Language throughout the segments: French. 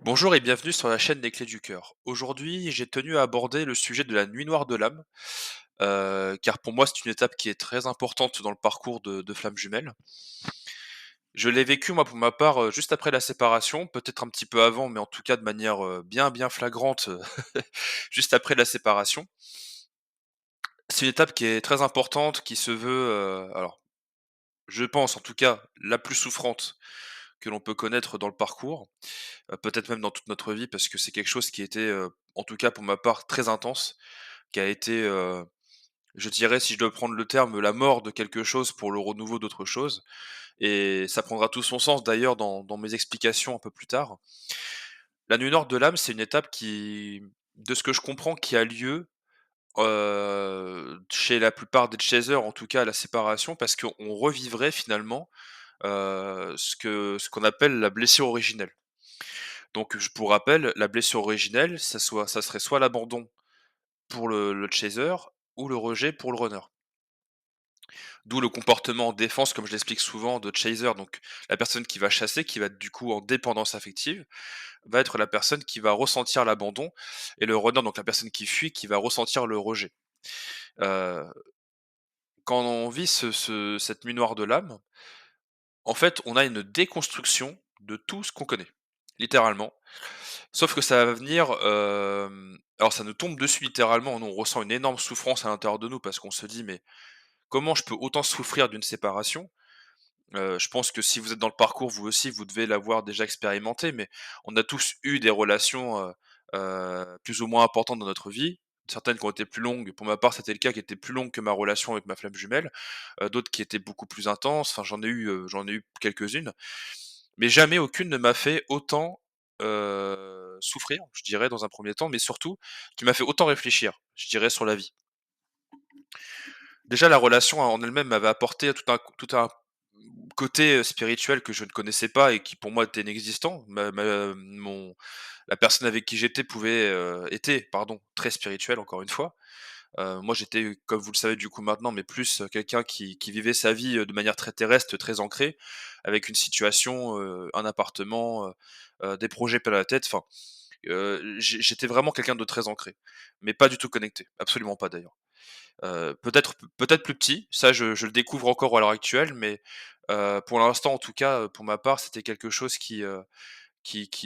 Bonjour et bienvenue sur la chaîne des Clés du Cœur. Aujourd'hui, j'ai tenu à aborder le sujet de la nuit noire de l'âme, car pour moi, c'est une étape qui est très importante dans le parcours de Flamme Jumelle. Je l'ai vécu, moi, pour ma part, juste après la séparation, peut-être un petit peu avant, mais en tout cas de manière bien flagrante, juste après la séparation. C'est une étape qui est très importante, qui se veut, alors, je pense en tout cas, la plus souffrante que l'on peut connaître dans le parcours, peut-être même dans toute notre vie, parce que c'est quelque chose qui était, en tout cas pour ma part, très intense, qui a été, je dirais, si je dois prendre le terme, la mort de quelque chose pour le renouveau d'autre chose, et ça prendra tout son sens d'ailleurs dans mes explications un peu plus tard. La nuit nord de l'âme, c'est une étape qui, de ce que je comprends, qui a lieu, chez la plupart des chasers, en tout cas à la séparation, parce qu'on revivrait finalement, ce qu'on appelle la blessure originelle. Donc je pour rappel, la blessure originelle, ça serait soit l'abandon pour le chaser ou le rejet pour le runner. D'où le comportement en défense, comme je l'explique souvent, de chaser, donc la personne qui va chasser, qui va être du coup en dépendance affective, va être la personne qui va ressentir l'abandon, et le runner, donc la personne qui fuit, qui va ressentir le rejet. Heu, Quand on vit cette nuit noire de l'âme, en fait, on a une déconstruction de tout ce qu'on connaît, littéralement. Sauf que ça va venir, alors ça nous tombe dessus littéralement, nous on ressent une énorme souffrance à l'intérieur de nous parce qu'on se dit: «Mais comment je peux autant souffrir d'une séparation?» Je pense que si vous êtes dans le parcours, vous aussi, vous devez l'avoir déjà expérimenté, mais on a tous eu des relations, plus ou moins importantes dans notre vie. Certaines qui ont été plus longues. Pour ma part, c'était le cas, qui était plus longue que ma relation avec ma flamme jumelle, d'autres qui étaient beaucoup plus intenses. Enfin, j'en ai eu quelques-unes, mais jamais aucune ne m'a fait autant, souffrir, je dirais dans un premier temps, mais surtout qui m'a fait autant réfléchir, je dirais, sur la vie. Déjà, la relation en elle-même m'avait apporté tout un côté, spirituel que je ne connaissais pas et qui pour moi était inexistant. La personne avec qui j'étais était, pardon, très spirituelle encore une fois. Moi j'étais, comme vous le savez du coup maintenant, mais plus, quelqu'un qui vivait sa vie, de manière très terrestre, très ancrée, avec une situation, un appartement, des projets plein la tête, enfin, j'étais vraiment quelqu'un de très ancré, mais pas du tout connecté, absolument pas d'ailleurs. Peut-être plus petit, ça je le découvre encore à l'heure actuelle, mais pour l'instant en tout cas, pour ma part, c'était quelque chose qui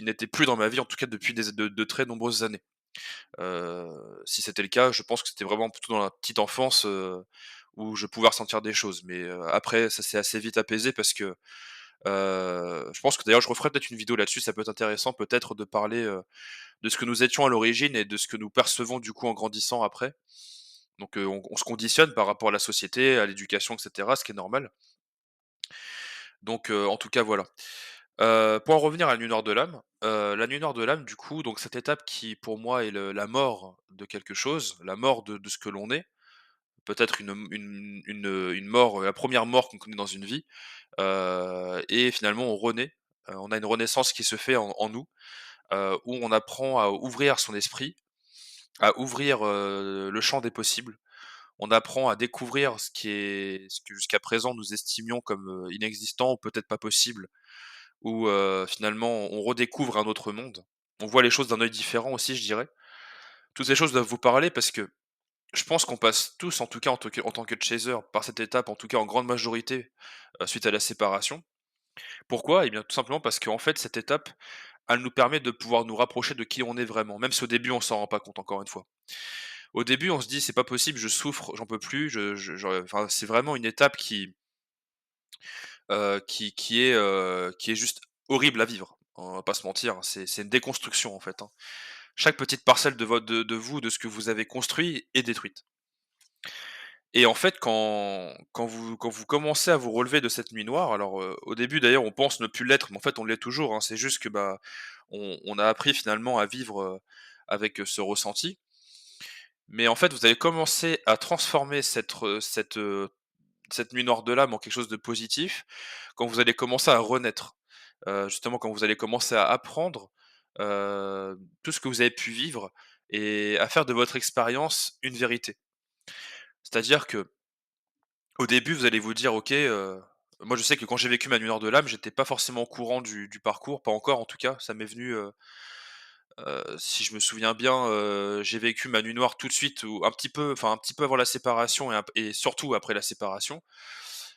n'était plus dans ma vie, en tout cas depuis de très nombreuses années. Heu, Si c'était le cas, je pense que c'était vraiment plutôt dans la petite enfance, où je pouvais ressentir des choses, mais après ça s'est assez vite apaisé parce que, je pense que d'ailleurs je referai peut-être une vidéo là-dessus, ça peut être intéressant peut-être de parler, de ce que nous étions à l'origine et de ce que nous percevons du coup en grandissant après. Donc on se conditionne par rapport à la société, à l'éducation et cetera, ce qui est normal. Donc en tout cas voilà. Pour en revenir à la nuit noire de l'âme, la nuit noire de l'âme du coup, donc cette étape qui pour moi est la mort de quelque chose, la mort de ce que l'on est, peut-être une mort, la première mort qu'on connaît dans une vie, et finalement on renaît, on a une renaissance qui se fait en nous, où on apprend à ouvrir son esprit, à ouvrir, le champ des possibles. On apprend à découvrir ce que jusqu'à présent nous estimions comme, inexistant ou peut-être pas possible, ou finalement on redécouvre un autre monde. On voit les choses d'un œil différent aussi, je dirais. Toutes ces choses doivent vous parler parce que je pense qu'on passe tous, en tout cas en tant que chaser, par cette étape, en tout cas en grande majorité, suite à la séparation. Pourquoi? Eh bien tout simplement parce qu'en fait cette étape, elle nous permet de pouvoir nous rapprocher de qui on est vraiment, même si au début on s'en rend pas compte encore une fois. Au début, on se dit: «C'est pas possible, je souffre, j'en peux plus, enfin, c'est vraiment une étape qui est juste horrible à vivre. On va pas se mentir, hein, c'est une déconstruction, en fait, hein. Chaque petite parcelle de vous, de ce que vous avez construit est détruite, et en fait, quand vous commencez à vous relever de cette nuit noire, alors, au début, d'ailleurs, on pense ne plus l'être, mais en fait, on l'est toujours, hein. C'est juste que, bah, on a appris finalement à vivre, avec, ce ressenti. Mais en fait, vous allez commencer à transformer cette nuit noire de l'âme en quelque chose de positif, quand vous allez commencer à renaître. Justement quand vous allez commencer à apprendre, tout ce que vous avez pu vivre et à faire de votre expérience une vérité. C'est-à-dire que au début, vous allez vous dire: «OK, Moi, je sais que quand j'ai vécu ma nuit noire de l'âme, j'étais pas forcément au courant du parcours, pas encore en tout cas. Ça m'est venu, si je me souviens bien, j'ai vécu ma nuit noire tout de suite ou un petit peu avant la séparation et surtout après la séparation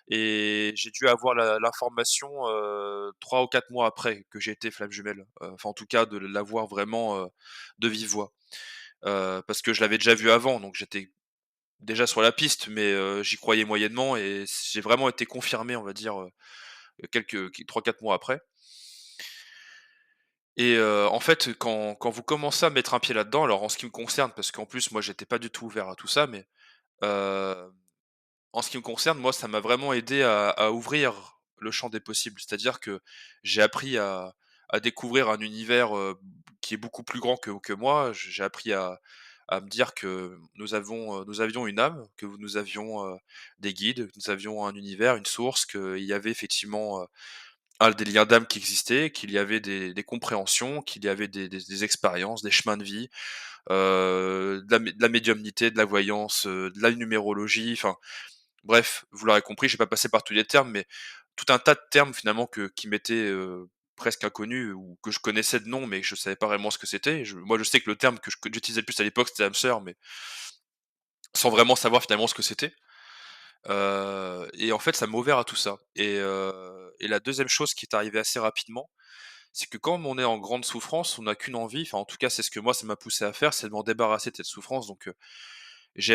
et j'ai dû avoir l'information, 3 ou 4 mois après que j'ai été flamme jumelle. Enfin en tout cas de l'avoir vraiment, de vive voix. Parce que je l'avais déjà vu avant, donc j'étais déjà sur la piste, mais j'y croyais moyennement et j'ai vraiment été confirmé, on va dire, quelques 3-4 mois après et en fait, quand vous commencez à mettre un pied là-dedans, alors en ce qui me concerne, parce qu'en plus moi j'étais pas du tout ouvert à tout ça, mais heu, en ce qui me concerne, moi ça m'a vraiment aidé à ouvrir le champ des possibles. C'est-à-dire que j'ai appris à découvrir un univers, qui est beaucoup plus grand que moi. J'ai appris à me dire que nous avions une âme, que nous avions, des guides, que nous avions un univers, une source, qu'il y avait effectivement, des liens d'âme qui existaient, qu'il y avait des compréhensions, qu'il y avait des expériences, des chemins de vie, de la médiumnité, de la voyance, de la numérologie, enfin bref, vous l'aurez compris, j'ai pas passé par tous les termes, mais tout un tas de termes finalement qui m'étaient, presque inconnus ou que je connaissais de nom, mais je savais pas vraiment ce que c'était. Moi, je sais que le terme que j'utilisais le plus à l'époque, c'était âme sœur, mais sans vraiment savoir finalement ce que c'était. Et en fait, ça m'a ouvert à tout ça et la deuxième chose qui est arrivée assez rapidement, c'est que quand on est en grande souffrance, on n'a qu'une envie, enfin en tout cas c'est ce que moi ça m'a poussé à faire, c'est de m'en débarrasser de cette souffrance donc j'ai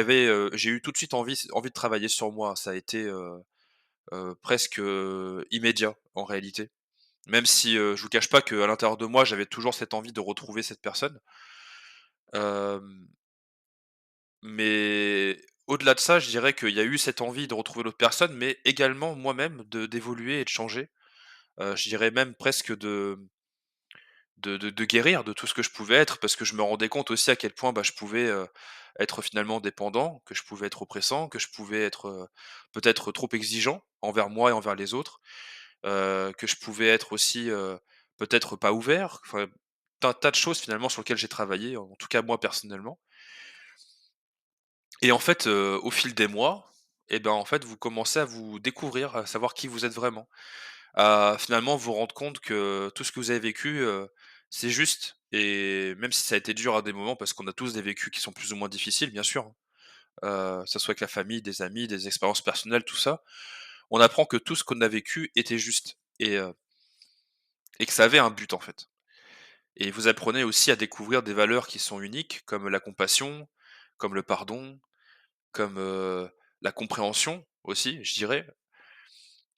eu tout de suite envie de travailler sur moi. Ça a été, presque, immédiat en réalité. Même si, je vous cache pas qu'à l'intérieur de moi, j'avais toujours cette envie de retrouver cette personne. Hem, mais au-delà de ça, je dirais qu'il y a eu cette envie de retrouver l'autre personne, mais également moi-même d'évoluer et de changer. Je dirais même presque de guérir de tout ce que je pouvais être, parce que je me rendais compte aussi à quel point, bah, je pouvais, être finalement dépendant, que je pouvais être oppressant, que je pouvais être, peut-être trop exigeant envers moi et envers les autres, que je pouvais être aussi, peut-être pas ouvert, enfin, un tas de choses finalement sur lesquelles j'ai travaillé, en tout cas moi personnellement et en fait, au fil des mois et ben, en fait, vous commencez à vous découvrir, à savoir qui vous êtes vraiment. À finalement vous rendre compte que tout ce que vous avez vécu, c'est juste et même si ça a été dur à des moments parce qu'on a tous des vécus qui sont plus ou moins difficiles bien sûr, hein, que ça soit avec la famille, des amis, des expériences personnelles, tout ça. On apprend que tout ce qu'on a vécu était juste et que ça avait un but en fait et vous apprenez aussi à découvrir des valeurs qui sont uniques comme la compassion, comme le pardon, comme, la compréhension aussi, je dirais.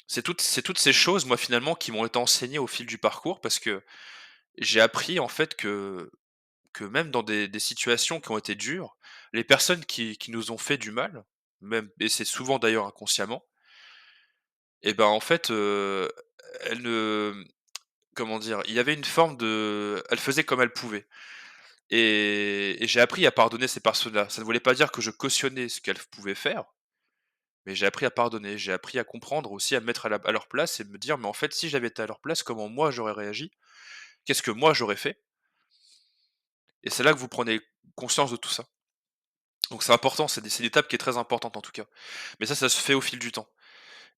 C'est toutes ces choses, moi, finalement, qui m'ont été enseignées au fil du parcours parce que j'ai appris en fait que même dans des situations qui ont été dures, les personnes qui nous ont fait du mal, même et c'est souvent d'ailleurs inconsciemment et ben, en fait, elles ne comment dire? Il y avait une forme de elles faisaient comme elles pouvaient et j'ai appris à pardonner ces personnes-là. Ça ne voulait pas dire que je cautionnais ce qu'elles pouvaient faire, mais j'ai appris à pardonner. J'ai appris à comprendre aussi, à me mettre à leur place et me dire: «Mais en fait, si j'avais été à leur place, comment moi j'aurais réagi? Qu'est-ce que moi j'aurais fait?» Et c'est là que vous prenez conscience de tout ça. Donc c'est important, c'est une étape qui est très importante en tout cas. Mais ça se fait au fil du temps.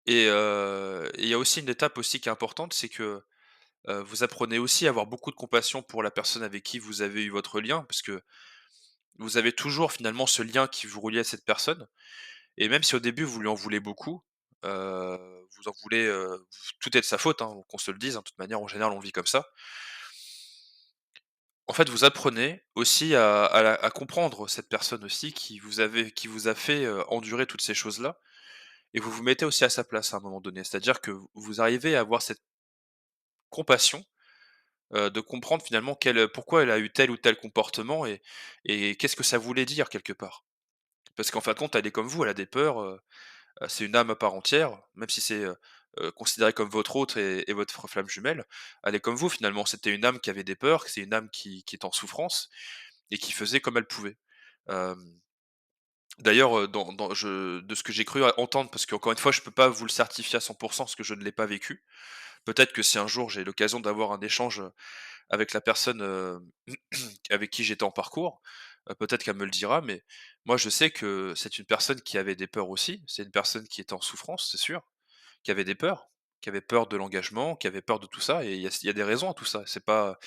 Et il y a aussi une étape aussi qui est importante, c'est que, vous apprenez aussi à avoir beaucoup de compassion pour la personne avec qui vous avez eu votre lien, parce que vous avez toujours finalement ce lien qui vous relie à cette personne et même si au début vous lui en voulez beaucoup, vous en voulez, tout est de sa faute, hein, qu'on se le dise, hein, de toute manière en général on vit comme ça. En fait, vous apprenez aussi à comprendre cette personne aussi qui vous a fait, endurer toutes ces choses-là et vous vous mettez aussi à sa place à un moment donné. C'est-à-dire que vous arrivez à avoir cette compassion, de comprendre finalement pourquoi elle a eu tel ou tel comportement et qu'est-ce que ça voulait dire quelque part. Parce qu'en fin de compte, elle est comme vous, elle a des peurs, c'est une âme à part entière, même si c'est, considéré comme votre autre et votre flamme jumelle. Elle est comme vous finalement, c'était une âme qui avait des peurs, c'est une âme qui est en souffrance et qui faisait comme elle pouvait. Hem, D'ailleurs, de ce que j'ai cru entendre, parce qu'encore une fois, je peux pas vous le certifier à 100 parce que je ne l'ai pas vécu. Peut-être que si un jour j'ai l'occasion d'avoir un échange, avec la personne, avec qui j'étais en parcours, peut-être qu'elle me le dira, mais moi je sais que c'est une personne qui avait des peurs aussi, c'est une personne qui était en souffrance, c'est sûr, qui avait des peurs, qui avait peur de l'engagement, qui avait peur de tout ça et il y a des raisons à tout ça. C'est pas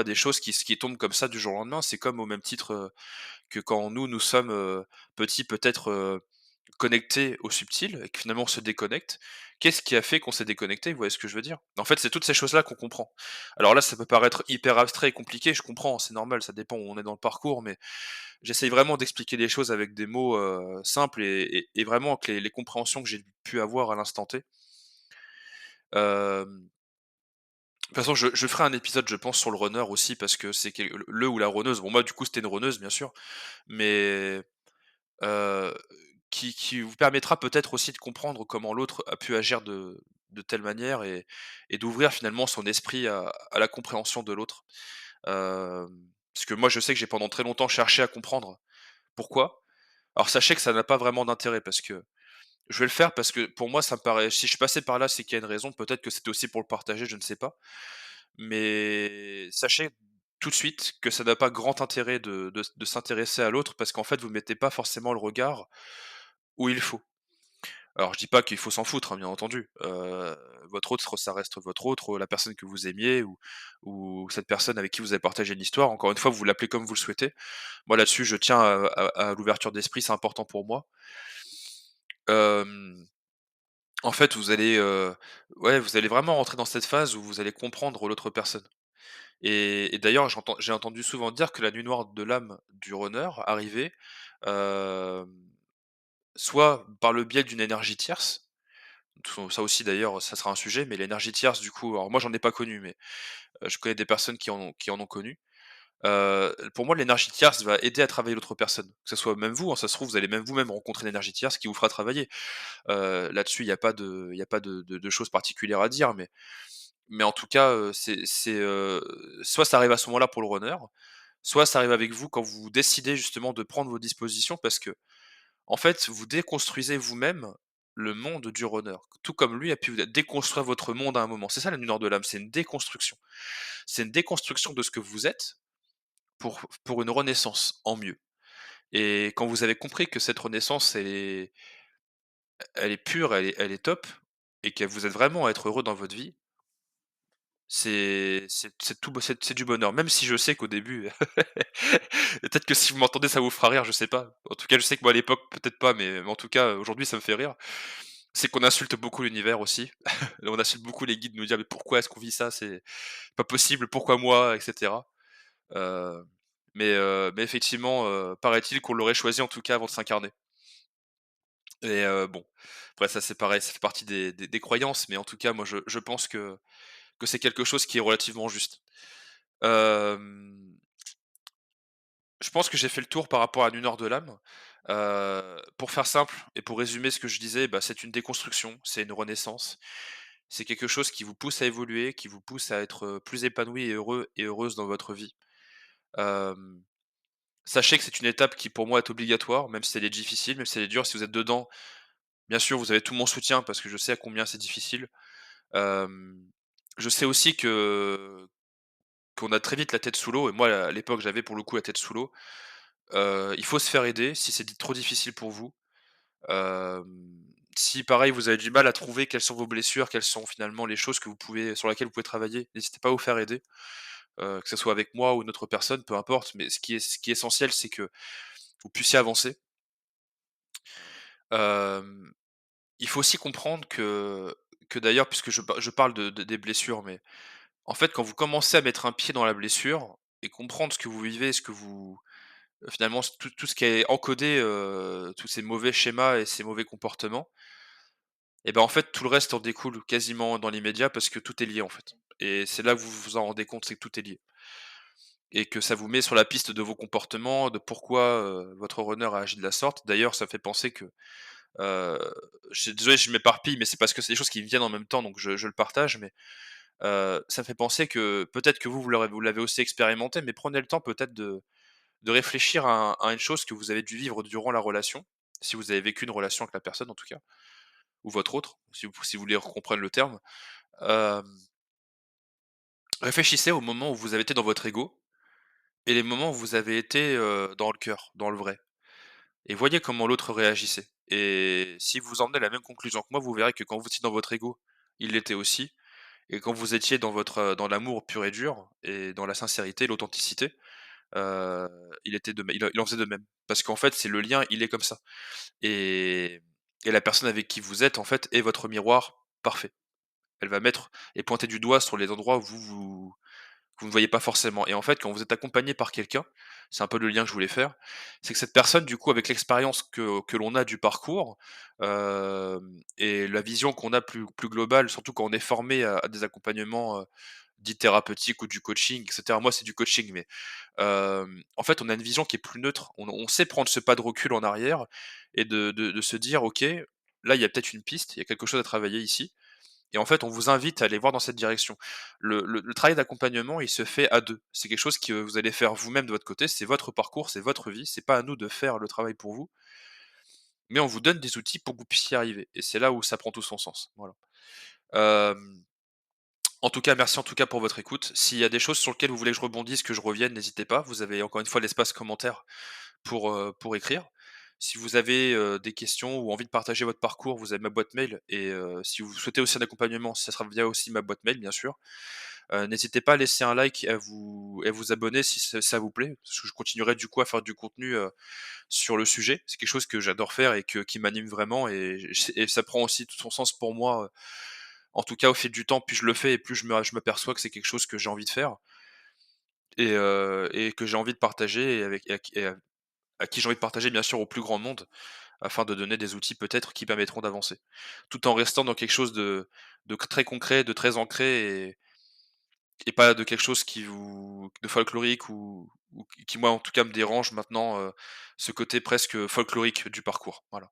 des choses qui tombent comme ça du jour au lendemain. C'est comme au même titre, que quand nous sommes, petits peut-être, connectés au subtil et que finalement on se déconnecte. Qu'est-ce qui a fait qu'on s'est déconnecté? Vous voyez ce que je veux dire? En fait, c'est toutes ces choses-là qu'on comprend. Alors là, ça peut paraître hyper abstrait et compliqué, je comprends, c'est normal, ça dépend où on est dans le parcours, mais j'essaye vraiment d'expliquer les choses avec des mots, simples et vraiment que les compréhensions que j'ai pu avoir à l'instant T. De toute façon, je ferai un épisode, je pense, sur le runner aussi parce que c'est le ou la runneuse. Bon, moi, du coup, c'était une runneuse, bien sûr, mais heu, qui vous permettra peut-être aussi de comprendre comment l'autre a pu agir de telle manière et d'ouvrir finalement son esprit à la compréhension de l'autre. Hem, Parce que moi, je sais que j'ai pendant très longtemps cherché à comprendre pourquoi. Alors sachez que ça n'a pas vraiment d'intérêt parce que je vais le faire parce que pour moi, ça me paraît si je suis passé par là, c'est qu'il y a une raison. Peut-être que c'était aussi pour le partager, je ne sais pas. Mais sachez tout de suite que ça n'a pas grand intérêt de s'intéresser à l'autre parce qu'en fait, vous mettez pas forcément le regard où il faut. Alors je dis pas qu'il faut s'en foutre, hein, bien entendu. Votre autre, ça reste votre autre, la personne que vous aimiez ou cette personne avec qui vous avez partagé une histoire. Encore une fois, vous l'appelez comme vous le souhaitez. Moi là-dessus, je tiens à l'ouverture d'esprit, c'est important pour moi. Hem, En fait, ouais, vous allez vraiment rentrer dans cette phase où vous allez comprendre l'autre personne. Et d'ailleurs, j'ai entendu souvent dire que la nuit noire de l'âme du runner arrivait, hem, soit par le biais d'une énergie tierce, ça aussi d'ailleurs, ça sera un sujet, mais l'énergie tierce du coup, alors moi j'en ai pas connu, mais, je connais des personnes qui en ont connu. Pour moi l'énergie tierce va aider à travailler l'autre personne. Que ce soit même vous, hein, ça se trouve, vous allez même vous-même rencontrer une énergie tierce qui vous fera travailler. Là-dessus, il y a pas de choses particulières à dire, mais en tout cas, soit ça arrive à ce moment-là pour le runner, soit ça arrive avec vous quand vous décidez justement de prendre vos dispositions parce que, en fait, vous déconstruisez vous-même le monde du runner. Tout comme lui a pu déconstruire votre monde à un moment. C'est ça la nuit nord de l'âme, c'est une déconstruction. C'est une déconstruction de ce que vous êtes pour une renaissance en mieux. Et quand vous avez compris que cette renaissance, elle est pure, elle est top, et que vous êtes vraiment à être heureux dans votre vie, c'est tout beau, c'est du bonheur. Même si je sais qu'au début, peut-être que si vous m'entendez, ça vous fera rire, je sais pas. En tout cas, je sais que moi à l'époque, peut-être pas, mais en tout cas, aujourd'hui, ça me fait rire. C'est qu'on insulte beaucoup l'univers aussi. On insulte beaucoup les guides, nous dire: «Mais pourquoi est-ce qu'on vit ça? C'est pas possible, pourquoi moi?» et cetera. Heu, mais effectivement, paraît-il qu'on l'aurait choisi en tout cas avant de s'incarner et bon, après ça, c'est pareil, ça fait partie des croyances, mais en tout cas, moi, je pense que c'est quelque chose qui est relativement juste. Hem, je pense que j'ai fait le tour par rapport à Nuit Nord de l'âme. Pour faire simple et pour résumer ce que je disais, bah, c'est une déconstruction, c'est une renaissance. C'est quelque chose qui vous pousse à évoluer, qui vous pousse à être, plus épanoui et heureux et heureuse dans votre vie. Hem, Sachez que c'est une étape qui pour moi est obligatoire, même si elle est difficile, même si elle est dure. Si vous êtes dedans, bien sûr, vous avez tout mon soutien parce que je sais à combien c'est difficile. Hem, je sais aussi qu'on a très vite la tête sous l'eau et moi à l'époque j'avais pour le coup la tête sous l'eau. Il faut se faire aider si c'est trop difficile pour vous. Hem, Si pareil vous avez du mal à trouver quelles sont vos blessures, quelles sont finalement les choses que vous pouvez sur lesquelles vous pouvez travailler, n'hésitez pas à vous faire aider, que ce soit avec moi ou une autre personne, peu importe, mais ce qui est essentiel, c'est que vous puissiez avancer. Hem, il faut aussi comprendre que d'ailleurs puisque je parle des blessures, mais en fait quand vous commencez à mettre un pied dans la blessure et comprendre ce que vous vivez, ce que vous finalement, tout ce qui est encodé, tous ces mauvais schémas et ces mauvais comportements et ben, en fait, tout le reste en découle quasiment dans l'immédiat parce que tout est lié, en fait et c'est là que vous vous en rendez compte, c'est que tout est lié et que ça vous met sur la piste de vos comportements, de pourquoi, votre runner a agi de la sorte. D'ailleurs, ça fait penser que, heu, je suis désolé, je m'éparpille, mais c'est parce que c'est des choses qui me viennent en même temps, donc je le partage, mais ça me fait penser que peut-être que vous l'avez aussi expérimenté, mais prenez le temps peut-être de réfléchir à une chose que vous avez dû vivre durant la relation, si vous avez vécu une relation avec la personne en tout cas, ou votre autre, si vous voulez comprendre le terme. Hem, Réfléchissez au moment où vous avez été dans votre ego et les moments où vous avez été, dans le cœur, dans le vrai et voyez comment l'autre réagissait. et si vous emmenez à la même conclusion que moi, vous verrez que quand vous étiez dans votre ego, il l'était aussi, et quand vous étiez dans votre, dans l'amour pur et dur et dans la sincérité, l'authenticité, heu, il en faisait de même. Parce qu'en fait, c'est le lien, il est comme ça, et la personne avec qui vous êtes, en fait, est votre miroir parfait. Elle va mettre et pointer du doigt sur les endroits où vous ne voyez pas forcément, et en fait, quand vous êtes accompagné par quelqu'un, c'est un peu le lien que je voulais faire, c'est que cette personne, du coup, avec l'expérience que l'on a du parcours, et la vision qu'on a plus globale, surtout quand on est formé à des accompagnements, dits thérapeutiques ou du coaching et cetera. Moi, c'est du coaching, mais en fait, on a une vision qui est plus neutre. On sait prendre ce pas de recul en arrière et de se dire: «OK, là, il y a peut-être une piste, il y a quelque chose à travailler ici», et en fait, on vous invite à aller voir dans cette direction. Le travail d'accompagnement, il se fait à 2. C'est quelque chose que vous allez faire vous-même de votre côté, c'est votre parcours, c'est votre vie, c'est pas à nous de faire le travail pour vous, mais on vous donne des outils pour que vous puissiez y arriver, et c'est là où ça prend tout son sens. Voilà. Hem, En tout cas, merci en tout cas pour votre écoute. S'il y a des choses sur lesquelles vous voulez que je rebondisse, que je revienne, n'hésitez pas. Vous avez encore une fois l'espace commentaire pour écrire. Si vous avez, des questions ou envie de partager votre parcours, vous avez ma boîte mail, et si vous souhaitez aussi un accompagnement, ça sera via aussi ma boîte mail, bien sûr. N'hésitez pas à laisser un like et à vous abonner si ça vous plaît, parce que je continuerai du coup à faire du contenu, sur le sujet. C'est quelque chose que j'adore faire et qui m'anime vraiment, et ça prend aussi tout son sens pour moi, en tout cas au fil du temps, plus je le fais et plus je m'aperçois que c'est quelque chose que j'ai envie de faire, et que j'ai envie de partager, et avec et à qui j'ai envie de partager bien sûr au plus grand monde, afin de donner des outils peut-être qui permettront d'avancer. Tout en restant dans quelque chose de très concret, de très ancré, et pas de quelque chose de folklorique, ou qui moi en tout cas me dérange maintenant, ce côté presque folklorique du parcours. Voilà.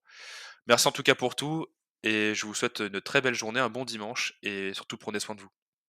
Merci en tout cas pour tout, et je vous souhaite une très belle journée, un bon dimanche, et surtout prenez soin de vous.